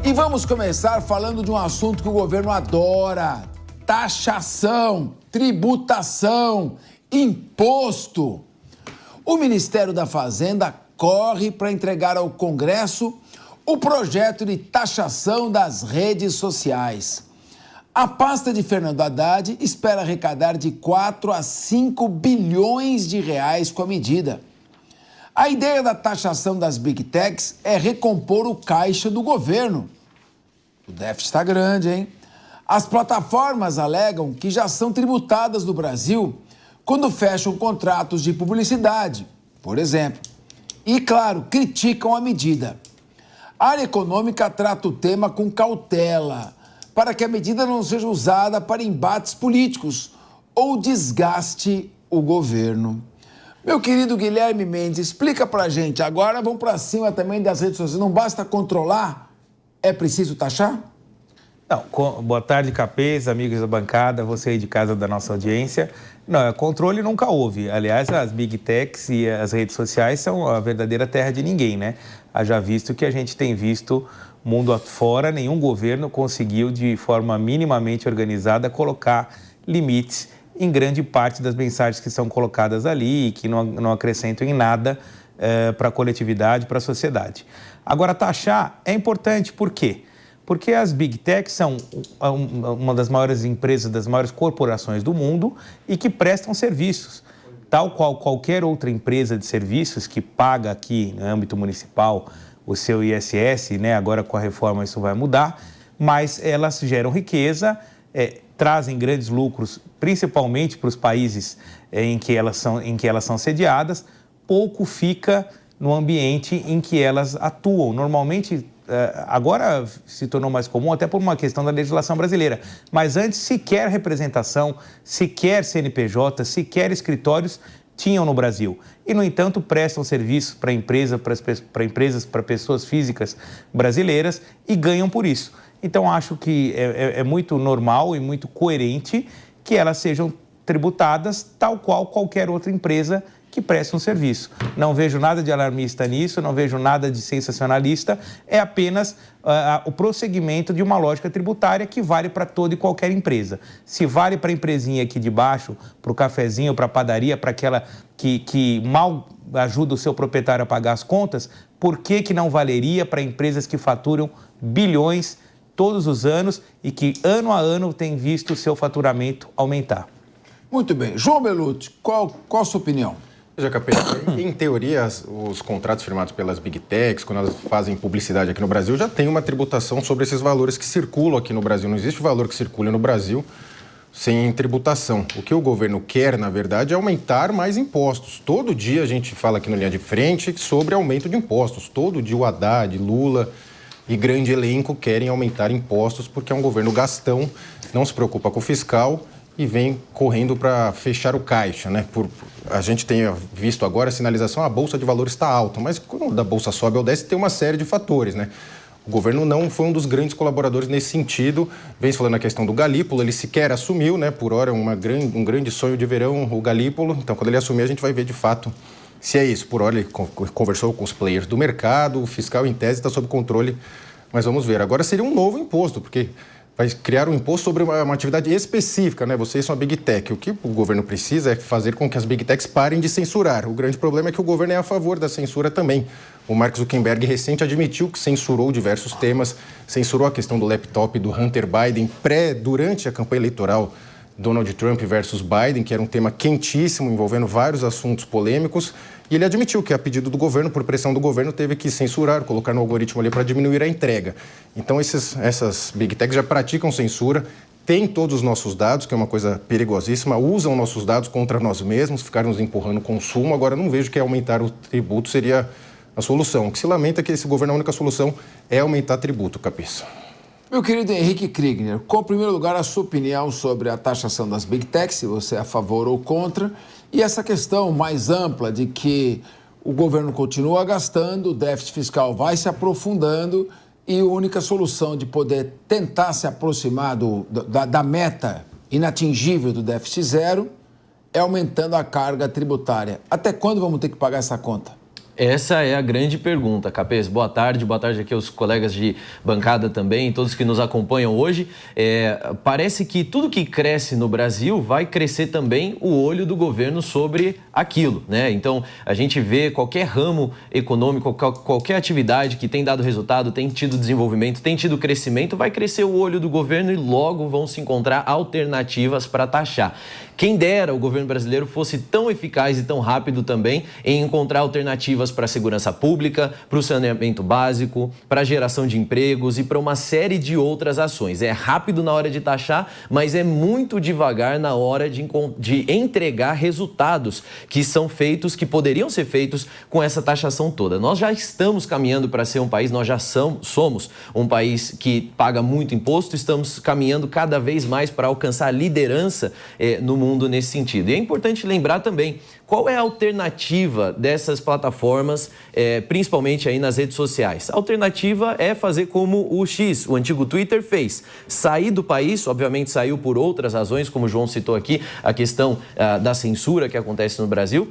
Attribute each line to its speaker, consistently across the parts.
Speaker 1: E vamos começar falando de um assunto que o governo adora: taxação, tributação, imposto. O Ministério da Fazenda corre para entregar ao Congresso o projeto de taxação das redes sociais. A pasta de Fernando Haddad espera arrecadar de 4 a 5 bilhões de reais com a medida. A ideia da taxação das Big Techs é recompor o caixa do governo. O déficit está grande, hein? As plataformas alegam que já são tributadas no Brasil quando fecham contratos de publicidade, por exemplo. E, claro, criticam a medida. A área econômica trata o tema com cautela, para que a medida não seja usada para embates políticos ou desgaste o governo. Meu querido Guilherme Mendes, explica pra gente. Agora vamos pra cima também das redes sociais. Não basta controlar, é preciso taxar?
Speaker 2: Não, boa tarde, Capês, amigos da bancada, você aí de casa da nossa audiência. Não, controle nunca houve. Aliás, as Big Techs e as redes sociais são a verdadeira terra de ninguém, né? Haja visto que a gente tem visto mundo afora, nenhum governo conseguiu, de forma minimamente organizada, colocar limites em grande parte das mensagens que são colocadas ali e que não acrescentam em nada para a coletividade, para a sociedade. Agora, taxar é importante, por quê? Porque as Big Techs são uma das maiores empresas, das maiores corporações do mundo e que prestam serviços, tal qual qualquer outra empresa de serviços que paga aqui no âmbito municipal o seu ISS, né? Agora com a reforma isso vai mudar, mas elas geram riqueza, trazem grandes lucros, principalmente para os países em que elas são sediadas, pouco fica no ambiente em que elas atuam. Normalmente, agora se tornou mais comum até por uma questão da legislação brasileira, mas antes sequer representação, sequer CNPJ, sequer escritórios tinham no Brasil. E, no entanto, prestam serviço para empresas, para pessoas físicas brasileiras e ganham por isso. Então, acho que é muito normal e muito coerente que elas sejam tributadas tal qual qualquer outra empresa que presta um serviço. Não vejo nada de alarmista nisso, não vejo nada de sensacionalista, é apenas o prosseguimento de uma lógica tributária que vale para toda e qualquer empresa. Se vale para a empresinha aqui de baixo, para o cafezinho, para a padaria, para aquela que mal ajuda o seu proprietário a pagar as contas, por que não valeria para empresas que faturam bilhões todos os anos e que ano a ano têm visto o seu faturamento aumentar?
Speaker 1: Muito bem. João Belutti, qual a sua opinião?
Speaker 3: Veja, Capeta, em teoria, os contratos firmados pelas Big Techs, quando elas fazem publicidade aqui no Brasil, já tem uma tributação sobre esses valores que circulam aqui no Brasil. Não existe valor que circule no Brasil sem tributação. O que o governo quer, na verdade, é aumentar mais impostos. Todo dia a gente fala aqui no Linha de Frente sobre aumento de impostos. Todo dia o Haddad, Lula e grande elenco querem aumentar impostos porque é um governo gastão, não se preocupa com o fiscal e vem correndo para fechar o caixa, né? A gente tem visto agora a sinalização, a Bolsa de Valores está alta, mas quando a Bolsa sobe ou desce tem uma série de fatores, né? O governo não foi um dos grandes colaboradores nesse sentido, vem falando a questão do Galípolo, ele sequer assumiu, né? Por hora um grande sonho de verão, o Galípolo, então quando ele assumir a gente vai ver de fato se é isso. Por hora ele conversou com os players do mercado, o fiscal em tese está sob controle, mas vamos ver. Agora seria um novo imposto, porque vai criar um imposto sobre uma atividade específica, né? Vocês são a Big Tech. O que o governo precisa é fazer com que as Big Techs parem de censurar. O grande problema é que o governo é a favor da censura também. O Mark Zuckerberg recente admitiu que censurou diversos temas, censurou a questão do laptop do Hunter Biden durante a campanha eleitoral Donald Trump versus Biden, que era um tema quentíssimo, envolvendo vários assuntos polêmicos, e ele admitiu que, a pedido do governo, por pressão do governo, teve que censurar, colocar no algoritmo ali para diminuir a entrega. Então, essas Big Techs já praticam censura, têm todos os nossos dados, que é uma coisa perigosíssima, usam nossos dados contra nós mesmos, ficaram nos empurrando o consumo. Agora, não vejo que aumentar o tributo seria a solução. O que se lamenta é que esse governo, a única solução é aumentar tributo, Cabeça.
Speaker 1: Meu querido Henrique Kriegner, qual, em primeiro lugar, a sua opinião sobre a taxação das Big Techs, se você é a favor ou contra, e essa questão mais ampla de que o governo continua gastando, o déficit fiscal vai se aprofundando e a única solução de poder tentar se aproximar da meta inatingível do déficit zero é aumentando a carga tributária. Até quando vamos ter que pagar essa conta?
Speaker 4: Essa é a grande pergunta, Capês. Boa tarde aqui aos colegas de bancada também, todos que nos acompanham hoje. Parece que tudo que cresce no Brasil vai crescer também o olho do governo sobre aquilo, né? Então, a gente vê qualquer ramo econômico, qualquer atividade que tem dado resultado, tem tido desenvolvimento, tem tido crescimento, vai crescer o olho do governo e logo vão se encontrar alternativas para taxar. Quem dera o governo brasileiro fosse tão eficaz e tão rápido também em encontrar alternativas para a segurança pública, para o saneamento básico, para a geração de empregos e para uma série de outras ações. É rápido na hora de taxar, mas é muito devagar na hora de entregar resultados que são feitos, que poderiam ser feitos com essa taxação toda. Nós já estamos caminhando para ser um país, nós já somos um país que paga muito imposto, estamos caminhando cada vez mais para alcançar a liderança no mundo nesse sentido. E é importante lembrar também qual é a alternativa dessas plataformas, principalmente aí nas redes sociais. A alternativa é fazer como o X, o antigo Twitter, fez. Sair do país, obviamente saiu por outras razões, como o João citou aqui, a questão da censura que acontece no Brasil.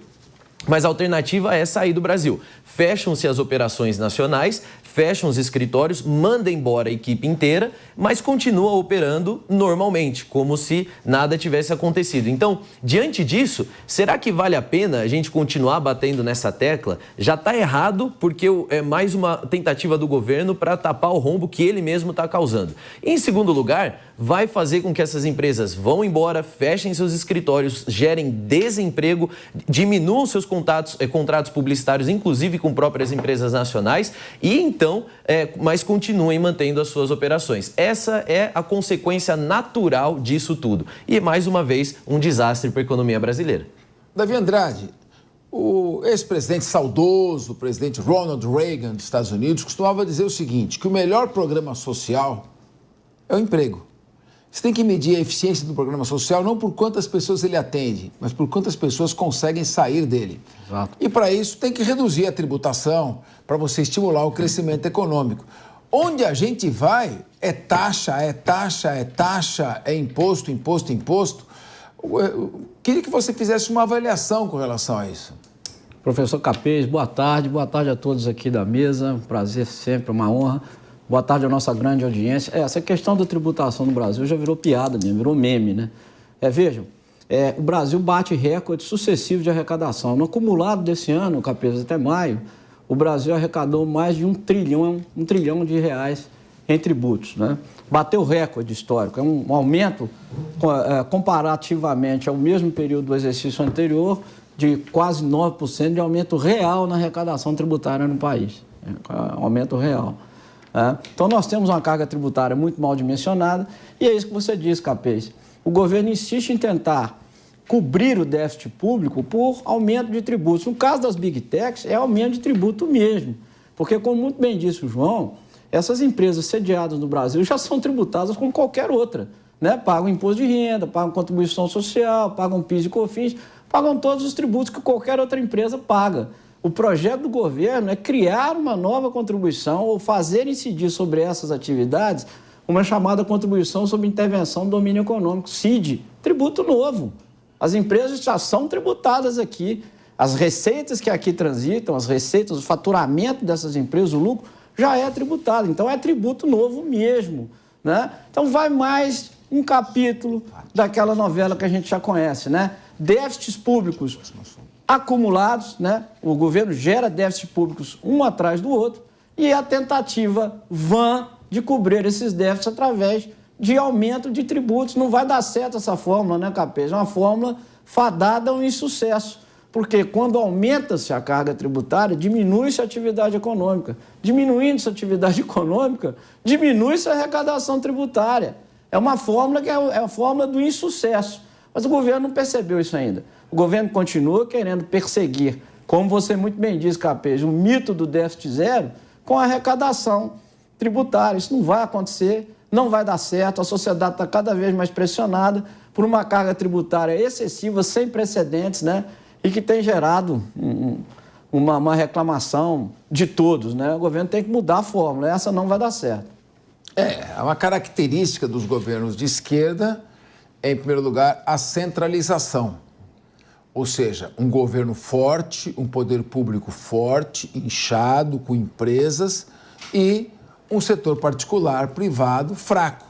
Speaker 4: Mas a alternativa é sair do Brasil. Fecham-se as operações nacionais, fecham os escritórios, manda embora a equipe inteira, mas continua operando normalmente, como se nada tivesse acontecido. Então, diante disso, será que vale a pena a gente continuar batendo nessa tecla? Já está errado, porque é mais uma tentativa do governo para tapar o rombo que ele mesmo está causando. E, em segundo lugar, vai fazer com que essas empresas vão embora, fechem seus escritórios, gerem desemprego, diminuam seus contratos publicitários, inclusive com próprias empresas nacionais, e então, mas continuem mantendo as suas operações. Essa é a consequência natural disso tudo. E, mais uma vez, um desastre para a economia brasileira.
Speaker 1: Davi Andrade, o ex-presidente saudoso, o presidente Ronald Reagan dos Estados Unidos, costumava dizer o seguinte, que o melhor programa social é o emprego. Você tem que medir a eficiência do programa social não por quantas pessoas ele atende, mas por quantas pessoas conseguem sair dele. Exato. E para isso tem que reduzir a tributação, para você estimular o crescimento econômico. Onde a gente vai é taxa, é taxa, é taxa, é imposto, imposto, imposto. Eu queria que você fizesse uma avaliação com relação a isso.
Speaker 5: Professor Capês, boa tarde a todos aqui da mesa, um prazer sempre, uma honra. Boa tarde à nossa grande audiência. Essa questão da tributação no Brasil já virou piada mesmo, virou meme, né? Vejam, o Brasil bate recordes sucessivos de arrecadação. No acumulado desse ano, Capês, até maio, o Brasil arrecadou mais de um trilhão de reais em tributos, né? Bateu recorde histórico, é um aumento comparativamente ao mesmo período do exercício anterior de quase 9% de aumento real na arrecadação tributária no país. Aumento real. Então, nós temos uma carga tributária muito mal dimensionada e é isso que você disse, Capês. O governo insiste em tentar cobrir o déficit público por aumento de tributos. No caso das Big Techs, é aumento de tributo mesmo, porque, como muito bem disse o João, essas empresas sediadas no Brasil já são tributadas como qualquer outra, né? Pagam imposto de renda, pagam contribuição social, pagam PIS e COFINS, pagam todos os tributos que qualquer outra empresa paga. O projeto do governo é criar uma nova contribuição ou fazer incidir sobre essas atividades uma chamada contribuição sobre intervenção do domínio econômico, CID, tributo novo. As empresas já são tributadas aqui, as receitas que aqui transitam, as receitas, o faturamento dessas empresas, o lucro, já é tributado. Então, é tributo novo mesmo, né? Então, vai mais um capítulo daquela novela que a gente já conhece, né? Déficits públicos acumulados, né? O governo gera déficits públicos um atrás do outro e a tentativa vã de cobrir esses déficits através de aumento de tributos. Não vai dar certo essa fórmula, né, Capês? É uma fórmula fadada ao insucesso, porque quando aumenta-se a carga tributária, diminui-se a atividade econômica. Diminuindo-se a atividade econômica, diminui-se a arrecadação tributária. É uma fórmula que é a fórmula do insucesso. Mas o governo não percebeu isso ainda. O governo continua querendo perseguir, como você muito bem disse, Capês, o mito do déficit zero com a arrecadação tributária. Isso não vai acontecer, não vai dar certo. A sociedade está cada vez mais pressionada por uma carga tributária excessiva, sem precedentes, né? E que tem gerado uma reclamação de todos, né? O governo tem que mudar a fórmula, essa não vai dar certo.
Speaker 1: É uma característica dos governos de esquerda, em primeiro lugar, a centralização. Ou seja, um governo forte, um poder público forte, inchado, com empresas, e um setor particular, privado, fraco.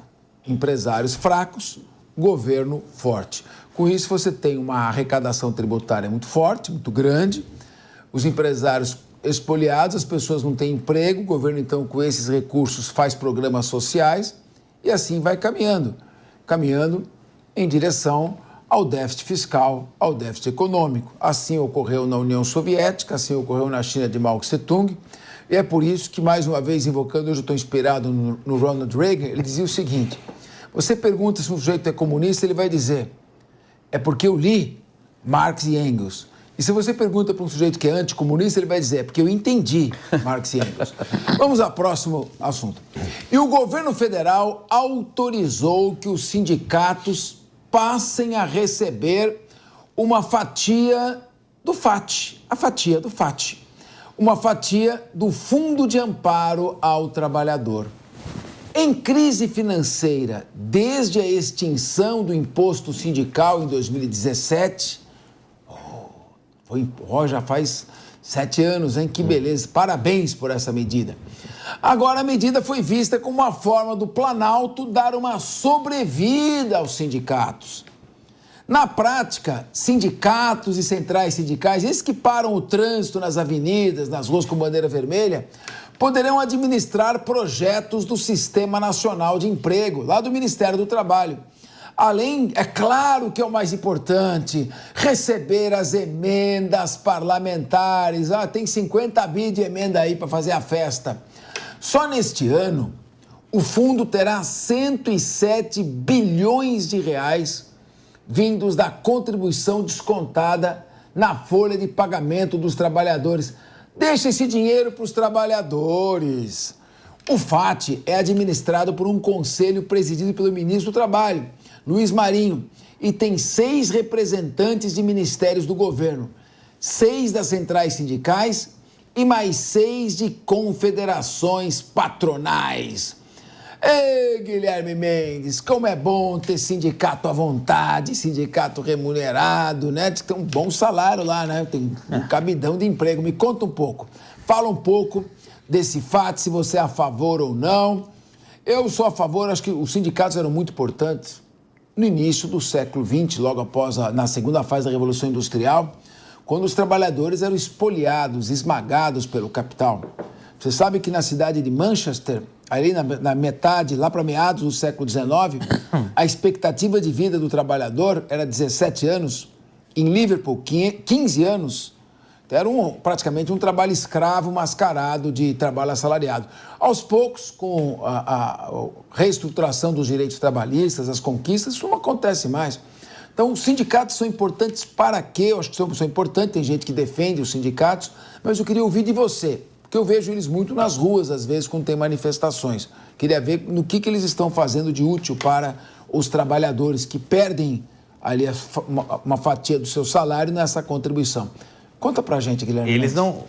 Speaker 1: Empresários fracos, governo forte. Com isso, você tem uma arrecadação tributária muito forte, muito grande, os empresários expoliados, as pessoas não têm emprego, o governo, então, com esses recursos, faz programas sociais e assim vai caminhando em direção ao déficit fiscal, ao déficit econômico. Assim ocorreu na União Soviética, assim ocorreu na China de Mao Tse-tung, e é por isso que, mais uma vez, invocando, hoje eu estou inspirado no Ronald Reagan, ele dizia o seguinte: você pergunta se um sujeito é comunista, ele vai dizer, é porque eu li Marx e Engels. E se você pergunta para um sujeito que é anticomunista, ele vai dizer, é porque eu entendi Marx e Engels. Vamos ao próximo assunto. E o governo federal autorizou que os sindicatos passem a receber uma fatia do FAT, uma fatia do Fundo de Amparo ao Trabalhador. Em crise financeira, desde a extinção do imposto sindical em 2017, já faz 7 anos, hein? Que beleza, parabéns por essa medida. Agora a medida foi vista como uma forma do Planalto dar uma sobrevida aos sindicatos. Na prática, sindicatos e centrais sindicais, esses que param o trânsito nas avenidas, nas ruas com bandeira vermelha, poderão administrar projetos do Sistema Nacional de Emprego, lá do Ministério do Trabalho. Além, é claro que é o mais importante, receber as emendas parlamentares. Tem 50 bi de emenda aí para fazer a festa. Só neste ano, o fundo terá 107 bilhões de reais vindos da contribuição descontada na folha de pagamento dos trabalhadores. Deixa esse dinheiro para os trabalhadores. O FAT é administrado por um conselho presidido pelo ministro do Trabalho, Luiz Marinho, e tem 6 representantes de ministérios do governo, 6 das centrais sindicais e mais 6 de confederações patronais. Ei, Guilherme Mendes, como é bom ter sindicato à vontade, sindicato remunerado, né? Tem um bom salário lá, né? Tem um cabidão de emprego. Me conta um pouco. Fala um pouco desse fato, se você é a favor ou não. Eu sou a favor, acho que os sindicatos eram muito importantes no início do século XX, logo após, na segunda fase da Revolução Industrial, quando os trabalhadores eram espoliados, esmagados pelo capital. Você sabe que na cidade de Manchester, ali na metade, lá para meados do século XIX, a expectativa de vida do trabalhador era 17 anos, em Liverpool, 15 anos. Era praticamente um trabalho escravo mascarado de trabalho assalariado. Aos poucos, com a reestruturação dos direitos trabalhistas, as conquistas, isso não acontece mais. Então, os sindicatos são importantes para quê? Eu acho que são importantes, tem gente que defende os sindicatos, mas eu queria ouvir de você, porque eu vejo eles muito nas ruas, às vezes, quando tem manifestações. Queria ver no que eles estão fazendo de útil para os trabalhadores que perdem ali uma fatia do seu salário nessa contribuição. Conta pra gente, Guilherme.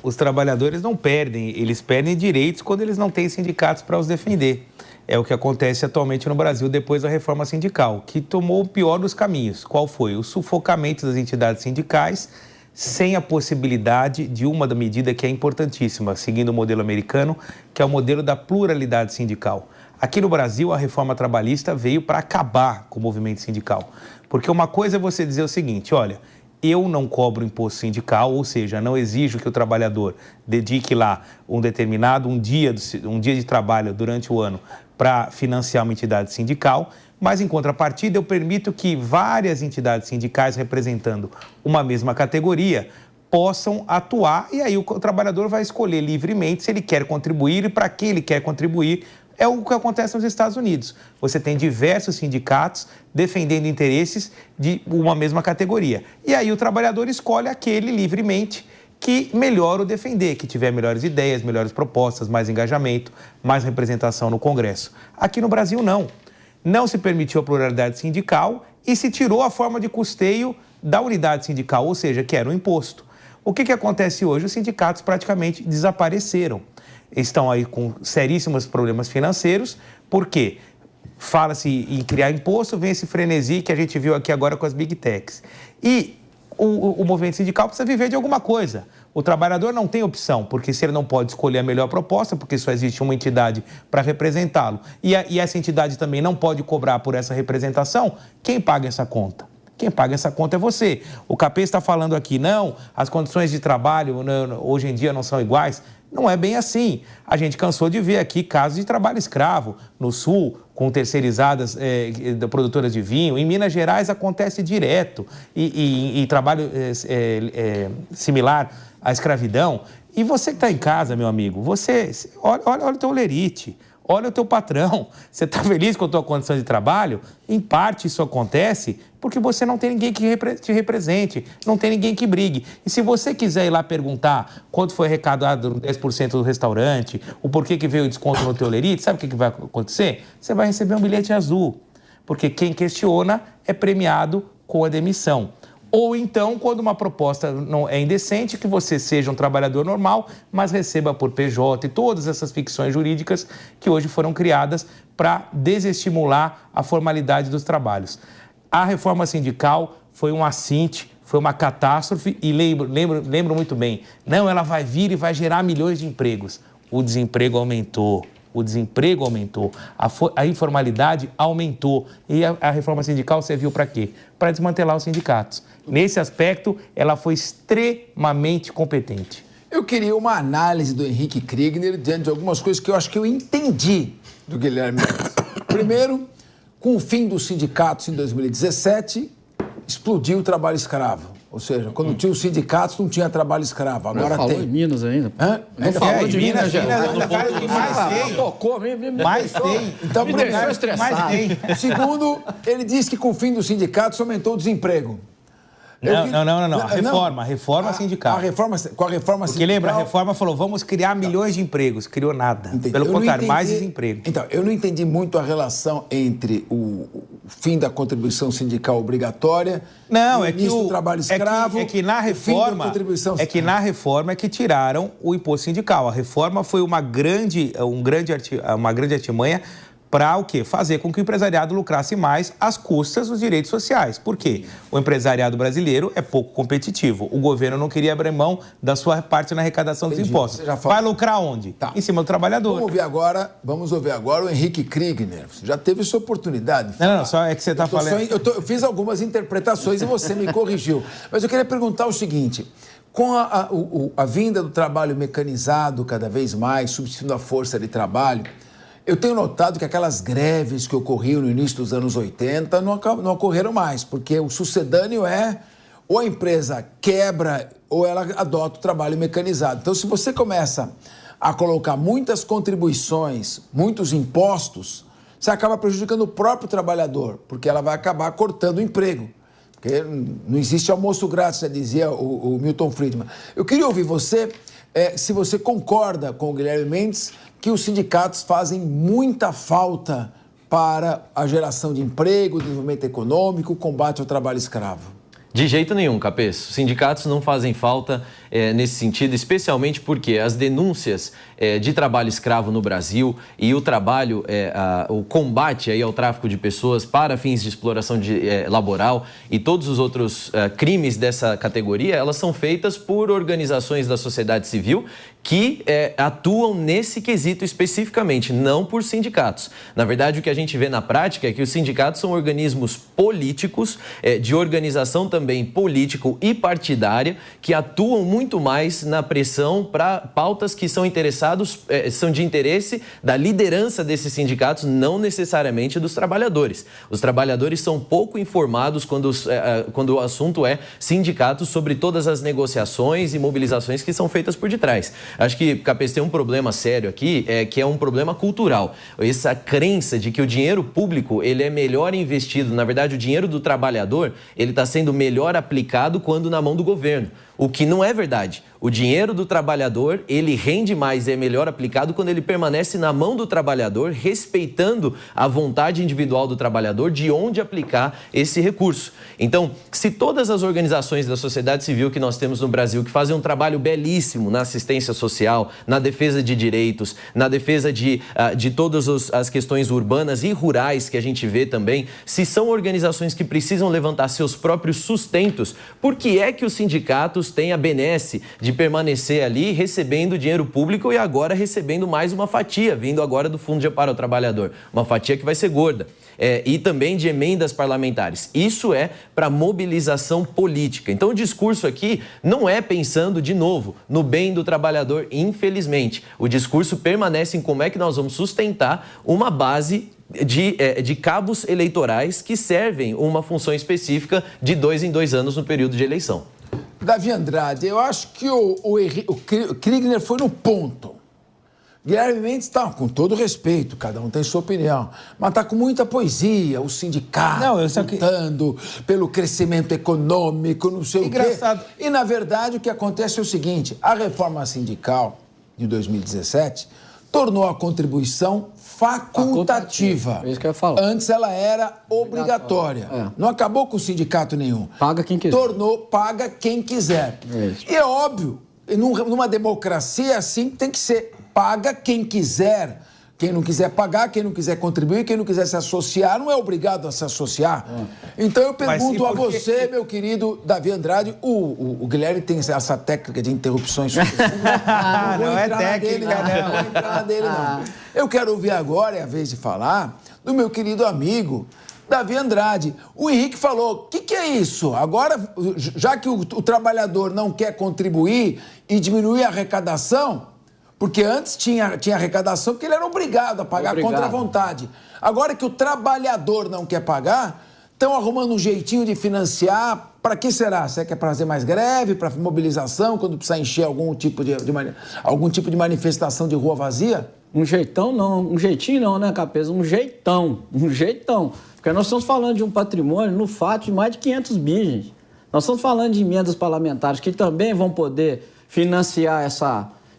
Speaker 2: Os trabalhadores não perdem, eles perdem direitos quando eles não têm sindicatos para os defender. É o que acontece atualmente no Brasil depois da reforma sindical, que tomou o pior dos caminhos. Qual foi? O sufocamento das entidades sindicais, sem a possibilidade de uma da medida que é importantíssima, seguindo o modelo americano, que é o modelo da pluralidade sindical. Aqui no Brasil, a reforma trabalhista veio para acabar com o movimento sindical. Porque uma coisa é você dizer o seguinte, olha, eu não cobro imposto sindical, ou seja, não exijo que o trabalhador dedique lá um dia de trabalho durante o ano para financiar uma entidade sindical, mas, em contrapartida, eu permito que várias entidades sindicais representando uma mesma categoria possam atuar e aí o trabalhador vai escolher livremente se ele quer contribuir e para que ele quer contribuir. É o que acontece nos Estados Unidos. Você tem diversos sindicatos defendendo interesses de uma mesma categoria. E aí o trabalhador escolhe aquele livremente que melhor o defender, que tiver melhores ideias, melhores propostas, mais engajamento, mais representação no Congresso. Aqui no Brasil, não. Não se permitiu a pluralidade sindical e se tirou a forma de custeio da unidade sindical, ou seja, que era o imposto. O que acontece hoje? Os sindicatos praticamente desapareceram. Estão aí com seríssimos problemas financeiros, porque fala-se em criar imposto, vem esse frenesi que a gente viu aqui agora com as Big Techs. E o movimento sindical precisa viver de alguma coisa. O trabalhador não tem opção, porque se ele não pode escolher a melhor proposta, porque só existe uma entidade para representá-lo, e essa entidade também não pode cobrar por essa representação, quem paga essa conta? Quem paga essa conta é você. O Capês está falando aqui, não, as condições de trabalho hoje em dia não são iguais. Não é bem assim. A gente cansou de ver aqui casos de trabalho escravo no Sul, com terceirizadas produtoras de vinho. Em Minas Gerais acontece direto e trabalho similar à escravidão. E você que está em casa, meu amigo, você olha o teu olerite. Olha o teu patrão, você está feliz com a tua condição de trabalho? Em parte isso acontece porque você não tem ninguém que te represente, não tem ninguém que brigue. E se você quiser ir lá perguntar quanto foi arrecadado 10% do restaurante, o porquê que veio o desconto no teu olerite, sabe o que vai acontecer? Você vai receber um bilhete azul, porque quem questiona é premiado com a demissão. Ou então, quando uma proposta não é indecente, que você seja um trabalhador normal, mas receba por PJ e todas essas ficções jurídicas que hoje foram criadas para desestimular a formalidade dos trabalhos. A reforma sindical foi um assinte, foi uma catástrofe e lembro muito bem, não, ela vai vir e vai gerar milhões de empregos. O desemprego aumentou. O desemprego aumentou, a informalidade aumentou e a reforma sindical serviu para quê? Para desmantelar os sindicatos. Nesse aspecto, ela foi extremamente competente.
Speaker 1: Eu queria uma análise do Henrique Kriegner diante de algumas coisas que eu acho que eu entendi do Guilherme Mendes. Primeiro, com o fim dos sindicatos em 2017, explodiu o trabalho escravo. Ou seja, quando tinha os sindicatos, não tinha trabalho escravo. Agora
Speaker 5: não
Speaker 1: tem.
Speaker 5: Falou em Minas ainda.
Speaker 1: Hã?
Speaker 5: Não falou de Minas Gerais.
Speaker 2: Mais tem.
Speaker 1: Então,
Speaker 5: me deixou estressado.
Speaker 1: Segundo, ele disse que com o fim dos sindicatos aumentou o desemprego.
Speaker 2: Não. A reforma sindical.
Speaker 1: Com a reforma sindical.
Speaker 2: Porque lembra, a reforma falou, vamos criar milhões de empregos. Criou nada.
Speaker 1: Entendi.
Speaker 2: Pelo contrário, mais desemprego.
Speaker 1: Então, eu não entendi muito a relação entre o fim da contribuição sindical obrigatória e o início do trabalho escravo.
Speaker 2: É que na reforma é que tiraram o imposto sindical. A reforma foi uma grande artimanha para o quê? Fazer com que o empresariado lucrasse mais às custas dos direitos sociais. Por quê? O empresariado brasileiro é pouco competitivo. O governo não queria abrir mão da sua parte na arrecadação dos impostos. Vai lucrar onde?
Speaker 1: Tá.
Speaker 2: Em cima do trabalhador.
Speaker 1: Vamos ouvir agora o Henrique Kriegner. Você já teve sua oportunidade.
Speaker 2: Não, só é que você está falando...
Speaker 1: Eu fiz algumas interpretações e você me corrigiu. Mas eu queria perguntar o seguinte... Com a vinda do trabalho mecanizado cada vez mais, substituindo a força de trabalho, eu tenho notado que aquelas greves que ocorriam no início dos anos 80 não ocorreram mais, porque o sucedâneo é ou a empresa quebra ou ela adota o trabalho mecanizado. Então, se você começa a colocar muitas contribuições, muitos impostos, você acaba prejudicando o próprio trabalhador, porque ela vai acabar cortando o emprego. Porque não existe almoço grátis, já dizia o Milton Friedman. Eu queria ouvir você, se você concorda com o Guilherme Mendes, que os sindicatos fazem muita falta para a geração de emprego, desenvolvimento econômico, combate ao trabalho escravo.
Speaker 4: De jeito nenhum, Capês. Os sindicatos não fazem falta nesse sentido, especialmente porque as denúncias de trabalho escravo no Brasil e o trabalho, o combate aí ao tráfico de pessoas para fins de exploração laboral e todos os outros crimes dessa categoria, elas são feitas por organizações da sociedade civil que atuam nesse quesito especificamente, não por sindicatos. Na verdade, o que a gente vê na prática é que os sindicatos são organismos políticos, de organização também político e partidária, que atuam muito mais na pressão para pautas que são são de interesse da liderança desses sindicatos, não necessariamente dos trabalhadores. Os trabalhadores são pouco informados quando o assunto é sindicatos sobre todas as negociações e mobilizações que são feitas por detrás. Acho que, Capês, tem um problema sério aqui, que é um problema cultural. Essa crença de que o dinheiro público ele é melhor investido, na verdade, o dinheiro do trabalhador ele está sendo melhor aplicado quando na mão do governo. O que não é verdade. O dinheiro do trabalhador, ele rende mais e é melhor aplicado quando ele permanece na mão do trabalhador, respeitando a vontade individual do trabalhador de onde aplicar esse recurso. Então, se todas as organizações da sociedade civil que nós temos no Brasil, que fazem um trabalho belíssimo na assistência social, na defesa de direitos, na defesa de todas as questões urbanas e rurais que a gente vê também, se são organizações que precisam levantar seus próprios sustentos, por que é que os sindicatos têm a benesse de permanecer ali recebendo dinheiro público e agora recebendo mais uma fatia, vindo agora do Fundo de Amparo ao Trabalhador, uma fatia que vai ser gorda, e também de emendas parlamentares. Isso é para mobilização política. Então o discurso aqui não é pensando, de novo, no bem do trabalhador, infelizmente. O discurso permanece em como é que nós vamos sustentar uma base de cabos eleitorais que servem uma função específica de 2 em 2 anos no período de eleição.
Speaker 1: Davi Andrade, eu acho que o Kriegner foi no ponto. Guilherme Mendes está, com todo respeito, cada um tem sua opinião, mas está com muita poesia, o sindicato lutando pelo crescimento econômico, não sei o quê. E, na verdade, o que acontece é o seguinte, a reforma sindical de 2017 tornou a contribuição facultativa.
Speaker 5: É isso que eu ia falar.
Speaker 1: Antes ela era obrigatória. Não acabou com o sindicato nenhum.
Speaker 5: Paga quem quiser.
Speaker 1: Paga quem quiser.
Speaker 5: Isso.
Speaker 1: E é óbvio, numa democracia assim tem que ser. Paga quem quiser. Quem não quiser pagar, quem não quiser contribuir, quem não quiser se associar, não é obrigado a se associar. Então eu pergunto a você, meu querido Davi Andrade, o Guilherme tem essa técnica de interrupções.
Speaker 2: Não é técnica,
Speaker 1: não vou entrar na dele, não. Eu quero ouvir agora, é a vez de falar, do meu querido amigo Davi Andrade. O Henrique falou, o que é isso? Agora, já que o trabalhador não quer contribuir e diminuir a arrecadação, porque antes tinha arrecadação porque ele era obrigado a pagar contra a vontade. Agora que o trabalhador não quer pagar, estão arrumando um jeitinho de financiar. Para que será? Será que é para fazer mais greve, para mobilização, quando precisar encher algum tipo de manifestação de rua vazia?
Speaker 5: Um jeitão não, um jeitinho não, né, Capês? Um jeitão. Porque nós estamos falando de um patrimônio, no fato, de mais de 500 bi, gente. Nós estamos falando de emendas parlamentares que também vão poder financiar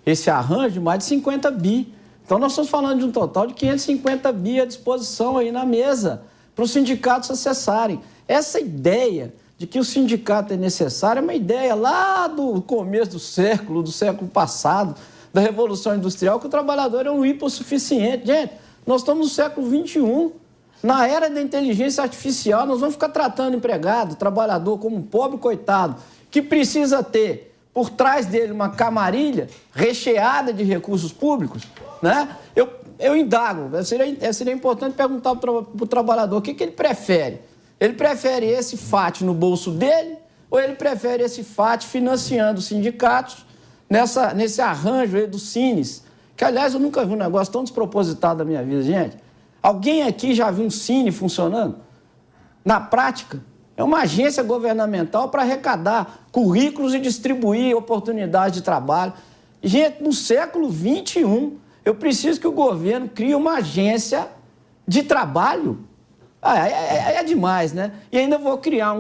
Speaker 5: esse arranjo de mais de 50 bi. Então, nós estamos falando de um total de 550 bi à disposição aí na mesa para os sindicatos acessarem. Essa ideia de que o sindicato é necessário é uma ideia lá do começo do século passado, da Revolução Industrial, que o trabalhador é um hipossuficiente. Gente, nós estamos no século XXI. Na era da inteligência artificial, nós vamos ficar tratando empregado, trabalhador, como um pobre coitado, que precisa ter por trás dele uma camarilha recheada de recursos públicos, né? Eu indago, seria importante perguntar para o trabalhador o que ele prefere. Ele prefere esse FAT no bolso dele ou ele prefere esse FAT financiando os sindicatos nesse arranjo aí dos Cines? Que, aliás, eu nunca vi um negócio tão despropositado da minha vida, gente. Alguém aqui já viu um Cine funcionando? Na prática, é uma agência governamental para arrecadar currículos e distribuir oportunidades de trabalho. Gente, no século XXI, eu preciso que o governo crie uma agência de trabalho. É demais, né? E ainda vou criar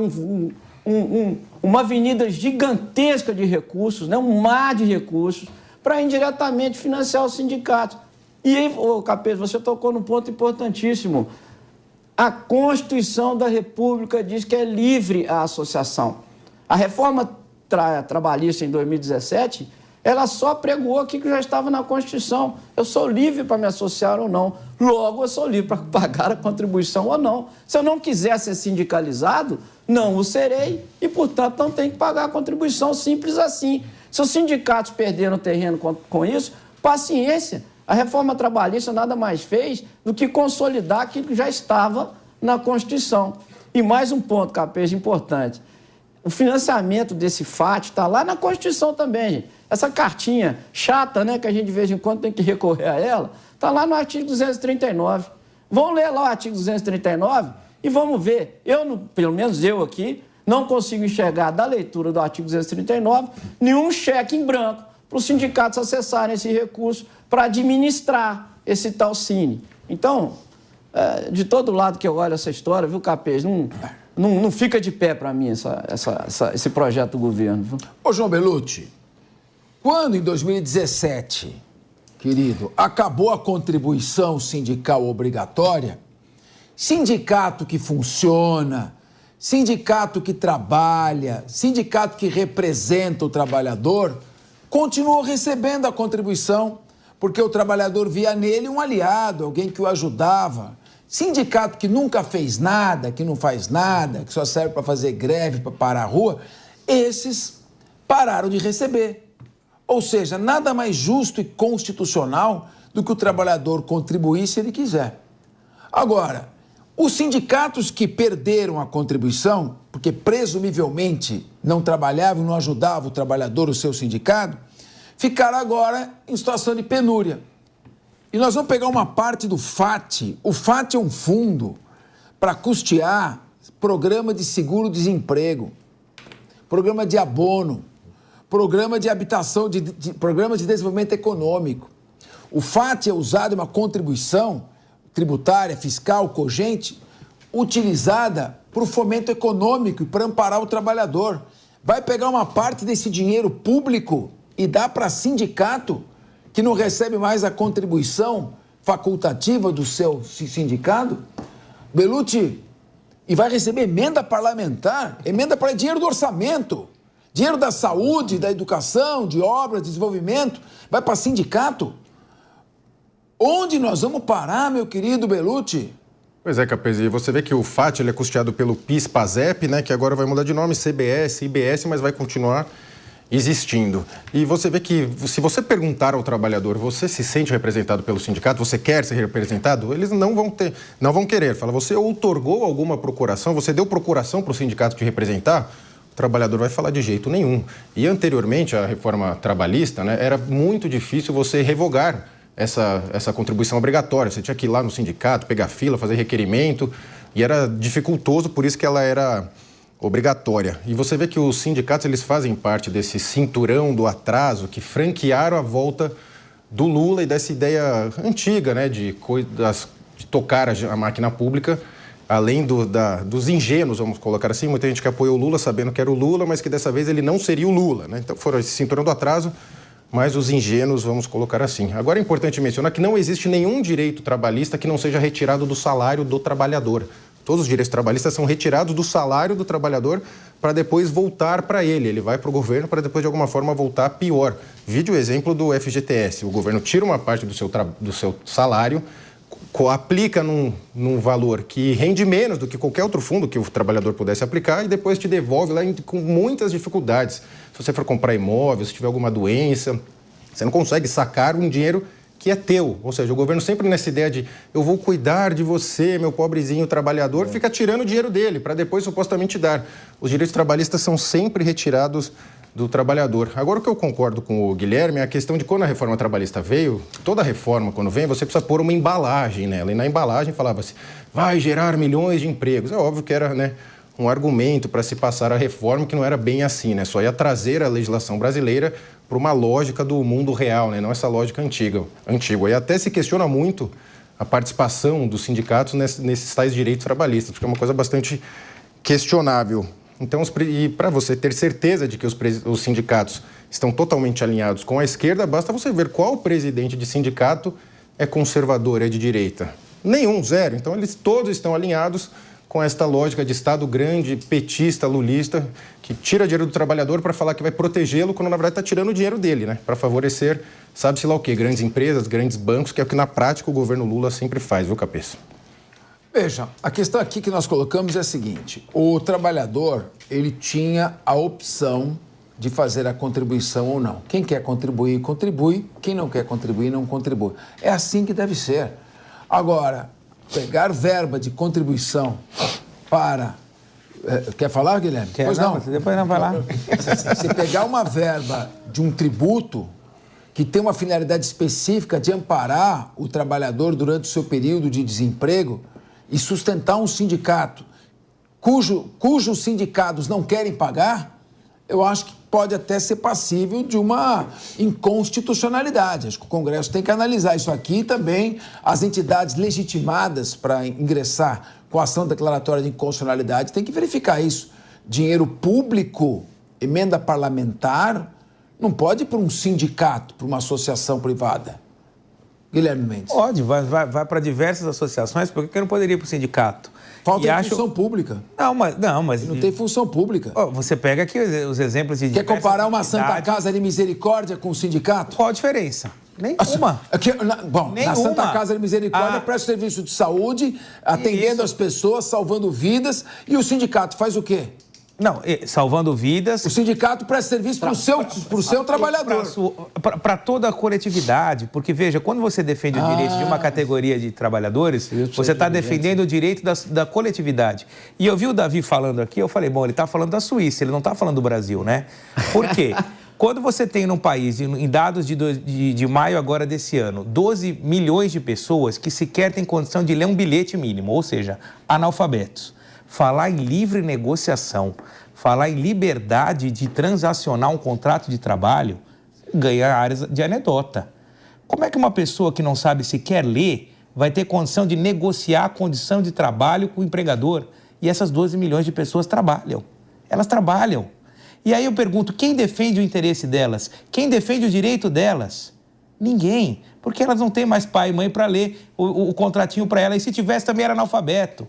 Speaker 5: uma avenida gigantesca de recursos, né? Um mar de recursos, para indiretamente financiar os sindicatos. E aí, Capês, você tocou num ponto importantíssimo. A Constituição da República diz que é livre a associação. A reforma trabalhista em 2017, ela só pregoou aquilo que já estava na Constituição. Eu sou livre para me associar ou não. Logo, eu sou livre para pagar a contribuição ou não. Se eu não quiser ser sindicalizado, não o serei e, portanto, não tenho que pagar a contribuição, simples assim. Se os sindicatos perderam terreno com isso, paciência. A reforma trabalhista nada mais fez do que consolidar aquilo que já estava na Constituição. E mais um ponto, Capês, importante. O financiamento desse FAT está lá na Constituição também, gente. Essa cartinha chata, né, que a gente de vez em quando tem que recorrer a ela, está lá no artigo 239. Vamos ler lá o artigo 239 e vamos ver. Pelo menos eu aqui, não consigo enxergar da leitura do artigo 239 nenhum cheque em branco para os sindicatos acessarem esse recurso para administrar esse tal Cine. Então, de todo lado que eu olho essa história, viu, Capês, não fica de pé para mim esse projeto do governo. Viu?
Speaker 1: Ô, João Belucci, Quando, em 2017, querido, acabou a contribuição sindical obrigatória, sindicato que funciona, sindicato que trabalha, sindicato que representa o trabalhador, continuou recebendo a contribuição, porque o trabalhador via nele um aliado, alguém que o ajudava. Sindicato que nunca fez nada, que não faz nada, que só serve para fazer greve, para parar a rua, esses pararam de receber. Ou seja, nada mais justo e constitucional do que o trabalhador contribuir se ele quiser. Agora, os sindicatos que perderam a contribuição, porque presumivelmente não trabalhavam e não ajudavam o trabalhador, o seu sindicato, ficaram agora em situação de penúria. E nós vamos pegar uma parte do FAT. O FAT é um fundo para custear programa de seguro-desemprego, programa de abono, programa de habitação, programa de desenvolvimento econômico. O FAT é usado uma contribuição tributária, fiscal, cogente, utilizada para o fomento econômico e para amparar o trabalhador. Vai pegar uma parte desse dinheiro público e dar para sindicato que não recebe mais a contribuição facultativa do seu sindicato? Belucci, e vai receber emenda parlamentar dinheiro do orçamento, dinheiro da saúde, da educação, de obras, de desenvolvimento, vai para sindicato? Onde nós vamos parar, meu querido Belucci?
Speaker 3: Pois é, Capês, e você vê que o FAT ele é custeado pelo PIS-PASEP, né, que agora vai mudar de nome, CBS, IBS, mas vai continuar existindo. E você vê que, se você perguntar ao trabalhador, você se sente representado pelo sindicato, você quer ser representado, eles não vão querer. Fala, você outorgou alguma procuração, você deu procuração para o sindicato te representar? O trabalhador vai falar de jeito nenhum. E anteriormente, a reforma trabalhista, né, era muito difícil você revogar essa contribuição obrigatória. Você tinha que ir lá no sindicato, pegar fila, fazer requerimento, e era dificultoso, por isso que ela era obrigatória. E você vê que os sindicatos eles fazem parte desse cinturão do atraso que franquearam a volta do Lula e dessa ideia antiga, né, de tocar a máquina pública, além dos ingênuos, vamos colocar assim. Muita gente que apoiou o Lula sabendo que era o Lula, mas que dessa vez ele não seria o Lula, né? Então foram esse cinturão do atraso, mas os ingênuos, vamos colocar assim. Agora é importante mencionar que não existe nenhum direito trabalhista que não seja retirado do salário do trabalhador. Todos os direitos trabalhistas são retirados do salário do trabalhador para depois voltar para ele. Ele vai para o governo para depois, de alguma forma, voltar pior. Vide o exemplo do FGTS. O governo tira uma parte do seu salário, aplica num valor que rende menos do que qualquer outro fundo que o trabalhador pudesse aplicar e depois te devolve lá com muitas dificuldades. Se você for comprar imóvel, se tiver alguma doença, você não consegue sacar um dinheiro que é teu. Ou seja, o governo sempre nessa ideia de eu vou cuidar de você, meu pobrezinho trabalhador, fica tirando o dinheiro dele para depois supostamente dar. Os direitos trabalhistas são sempre retirados do trabalhador. Agora, o que eu concordo com o Guilherme é a questão de quando a reforma trabalhista veio, toda reforma, quando vem, você precisa pôr uma embalagem nela. E na embalagem falava-se, vai gerar milhões de empregos. É óbvio que era, né, um argumento para se passar a reforma que não era bem assim, né? Só ia trazer a legislação brasileira para uma lógica do mundo real, né? Não essa lógica antiga. E até se questiona muito a participação dos sindicatos nesses tais direitos trabalhistas, porque é uma coisa bastante questionável. Então, e para você ter certeza de que os sindicatos estão totalmente alinhados com a esquerda, basta você ver qual presidente de sindicato é conservador, é de direita. Nenhum, zero. Então, eles todos estão alinhados com esta lógica de Estado grande, petista, lulista, que tira dinheiro do trabalhador para falar que vai protegê-lo, quando na verdade está tirando o dinheiro dele, né? Para favorecer, sabe-se lá o quê? Grandes empresas, grandes bancos, que é o que na prática o governo Lula sempre faz, viu, Cabeça?
Speaker 1: Veja, a questão aqui que nós colocamos é a seguinte: o trabalhador, ele tinha a opção de fazer a contribuição ou não. Quem quer contribuir, contribui. Quem não quer contribuir, não contribui. É assim que deve ser. Agora, pegar verba de contribuição para... Quer falar, Guilherme?
Speaker 2: Pois não. Depois não vai lá.
Speaker 1: Você pegar uma verba de um tributo que tem uma finalidade específica de amparar o trabalhador durante o seu período de desemprego e sustentar um sindicato cujos sindicatos não querem pagar, eu acho que pode até ser passível de uma inconstitucionalidade. Acho que o Congresso tem que analisar isso aqui também. As entidades legitimadas para ingressar com a ação declaratória de inconstitucionalidade têm que verificar isso. Dinheiro público, emenda parlamentar, Não pode ir para um sindicato, para uma associação privada. Guilherme Mendes.
Speaker 2: Pode, vai para diversas associações, por que não poderia ir para o sindicato?
Speaker 1: Falta de função pública.
Speaker 2: Não, mas...
Speaker 1: Não tem função pública.
Speaker 2: Você pega aqui os exemplos de...
Speaker 1: Quer comparar uma Santa Casa de Misericórdia com um sindicato?
Speaker 2: Qual a diferença? Nenhuma.
Speaker 1: Na Santa Casa de Misericórdia presta serviço de saúde, atendendo as pessoas, salvando vidas, e o sindicato faz o quê?
Speaker 2: Não, salvando vidas...
Speaker 1: O sindicato presta serviço para o seu trabalhador.
Speaker 2: Para toda a coletividade, porque, veja, quando você defende o direito de uma categoria de trabalhadores, você está defendendo o direito da coletividade. E eu vi o Davi falando aqui, eu falei, bom, ele está falando da Suíça, ele não está falando do Brasil, né? Por quê? Quando você tem num país, em dados de maio agora desse ano, 12 milhões de pessoas que sequer têm condição de ler um bilhete mínimo, ou seja, analfabetos. Falar em livre negociação, falar em liberdade de transacionar um contrato de trabalho, ganha áreas de anedota. Como é que uma pessoa que não sabe sequer ler vai ter condição de negociar a condição de trabalho com o empregador? E essas 12 milhões de pessoas trabalham. Elas trabalham. E aí eu pergunto, quem defende o interesse delas? Quem defende o direito delas? Ninguém. Porque elas não têm mais pai e mãe para ler o contratinho para elas. E se tivesse, também era analfabeto.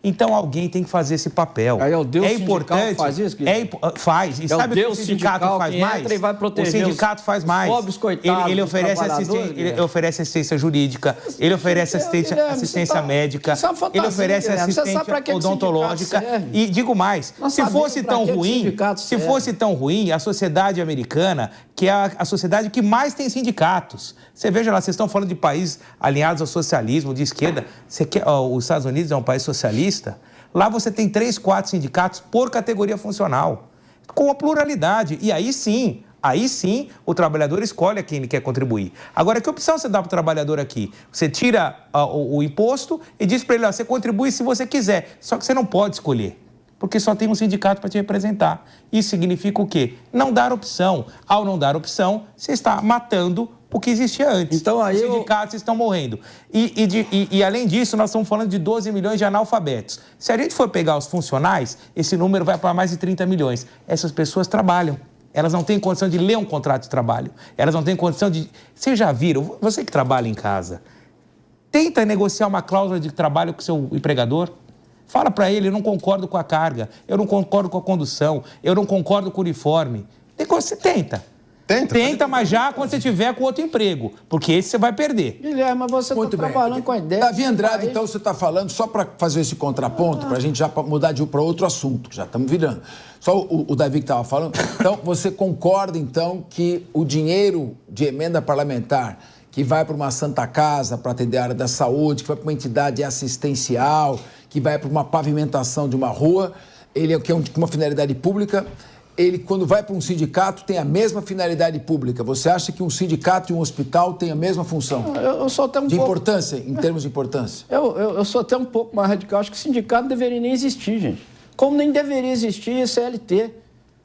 Speaker 2: Então, alguém tem que fazer esse papel.
Speaker 5: Aí, o Deus
Speaker 2: é importante.
Speaker 5: Faz isso,
Speaker 2: faz. E sabe o que o sindicato faz mais?
Speaker 5: E vai proteger
Speaker 2: o sindicato faz mais.
Speaker 5: Os pobres coitados.
Speaker 2: Ele oferece assistência jurídica, ele oferece assistência médica, ele oferece assistência odontológica. E digo mais, se fosse tão ruim, a sociedade americana, que é a sociedade que mais tem sindicatos. Você veja lá, vocês estão falando de países alinhados ao socialismo, de esquerda. Os Estados Unidos é um país socialista. Lá você tem 3, 4 sindicatos por categoria funcional, com a pluralidade. E aí sim, o trabalhador escolhe a quem ele quer contribuir. Agora, que opção você dá para o trabalhador aqui? Você tira o imposto e diz para ele, você contribui se você quiser, só que você não pode escolher, porque só tem um sindicato para te representar. Isso significa o quê? Não dar opção. Ao não dar opção, você está matando o que existia antes.
Speaker 5: Então, aí
Speaker 2: os sindicatos estão morrendo. E além disso, nós estamos falando de 12 milhões de analfabetos. Se a gente for pegar os funcionais, esse número vai para mais de 30 milhões. Essas pessoas trabalham. Elas não têm condição de ler um contrato de trabalho. Elas não têm condição de... Vocês já viram? Você que trabalha em casa, tenta negociar uma cláusula de trabalho com o seu empregador. Fala para ele, eu não concordo com a carga, eu não concordo com a condução, eu não concordo com o uniforme. Você tenta. Tenta, mas já quando você tiver com outro emprego, porque esse você vai perder.
Speaker 5: Guilherme, mas você está trabalhando com a ideia...
Speaker 1: Davi Andrade, então, você está falando, só para fazer esse contraponto, para a gente já mudar para outro assunto, que já estamos virando. Só o Davi que estava falando. Então, você concorda, então, que o dinheiro de emenda parlamentar que vai para uma Santa Casa para atender a área da saúde, que vai para uma entidade assistencial, que vai para uma pavimentação de uma rua, ele é uma finalidade pública... Ele, quando vai para um sindicato, tem a mesma finalidade pública. Você acha que um sindicato e um hospital têm a mesma função?
Speaker 5: Eu sou até
Speaker 1: importância, em termos de importância?
Speaker 5: Eu sou até um pouco mais radical. Acho que o sindicato não deveria nem existir, gente. Como nem deveria existir CLT.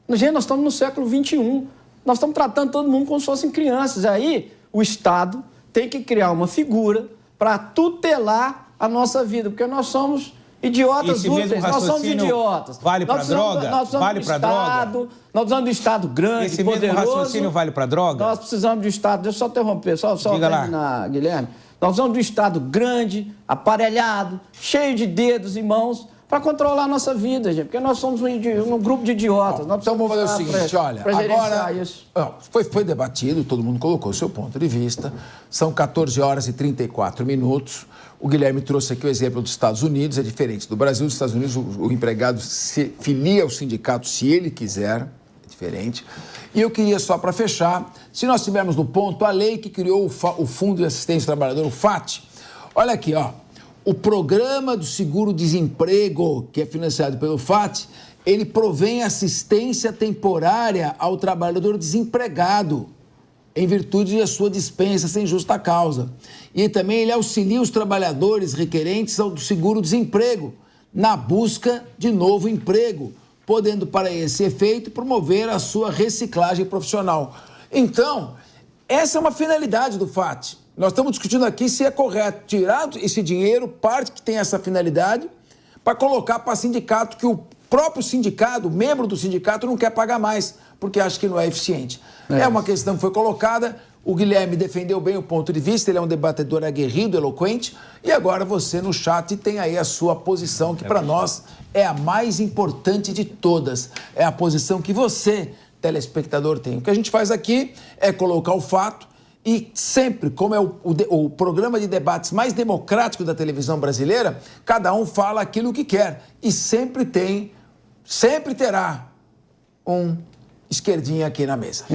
Speaker 5: Gente, nós estamos no século XXI. Nós estamos tratando todo mundo como se fossem crianças. Aí, o Estado tem que criar uma figura para tutelar a nossa vida, porque nós somos... idiotas úteis, nós somos idiotas.
Speaker 2: Vale para droga? Vale para droga?
Speaker 5: Nós precisamos de um Estado grande,
Speaker 2: esse
Speaker 5: poderoso.
Speaker 2: Esse mesmo raciocínio vale para droga?
Speaker 5: Nós precisamos de um Estado... Deixa eu só interromper, só terminar, Guilherme. Nós precisamos de um Estado grande, aparelhado, cheio de dedos e mãos, para controlar a nossa vida, gente. Porque nós somos um grupo de idiotas.
Speaker 1: Bom, então vamos fazer o seguinte, olha, agora... Isso. Foi debatido, todo mundo colocou o seu ponto de vista. São 14 horas e 34 minutos. O Guilherme trouxe aqui o exemplo dos Estados Unidos, é diferente do Brasil. Nos Estados Unidos, o empregado se filia ao sindicato se ele quiser, é diferente. E eu queria só, para fechar, se nós tivermos no ponto a lei que criou o Fundo de Assistência ao Trabalhador, o FAT. Olha aqui, ó, o Programa do Seguro-Desemprego, que é financiado pelo FAT, ele provém assistência temporária ao trabalhador desempregado, em virtude da sua dispensa sem justa causa. E também ele auxilia os trabalhadores requerentes ao seguro-desemprego na busca de novo emprego, podendo, para esse efeito, promover a sua reciclagem profissional. Então, essa é uma finalidade do FAT. Nós estamos discutindo aqui se é correto tirar esse dinheiro, parte que tem essa finalidade, para colocar para sindicato que o próprio sindicato, o membro do sindicato, não quer pagar mais. porque acha que não é eficiente. É uma questão que foi colocada, o Guilherme defendeu bem o ponto de vista, ele é um debatedor aguerrido, eloquente, e agora você no chat tem aí a sua posição, que para nós é a mais importante de todas. É a posição que você, telespectador, tem. O que a gente faz aqui é colocar o fato e sempre, como é o programa de debates mais democrático da televisão brasileira, cada um fala aquilo que quer e sempre terá um esquerdinha aqui na mesa.